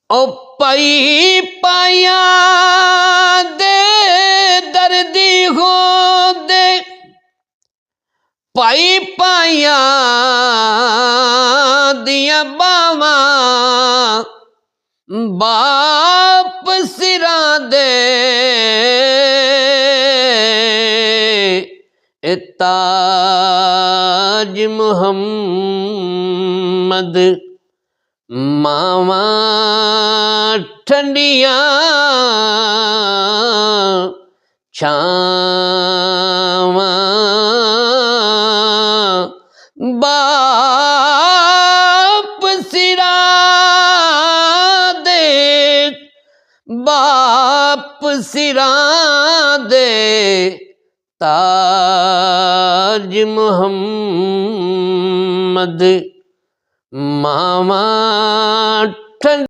ओ पाई पाया दे दर्दी हो दे, पाई पाया दिया बावा बाप सिरा दे, ताज मुहम्मद मावा ठंडिया छावा, बाप सिरा दे, बाप सिरा दे, ताज मुहम्मद मावा ठंड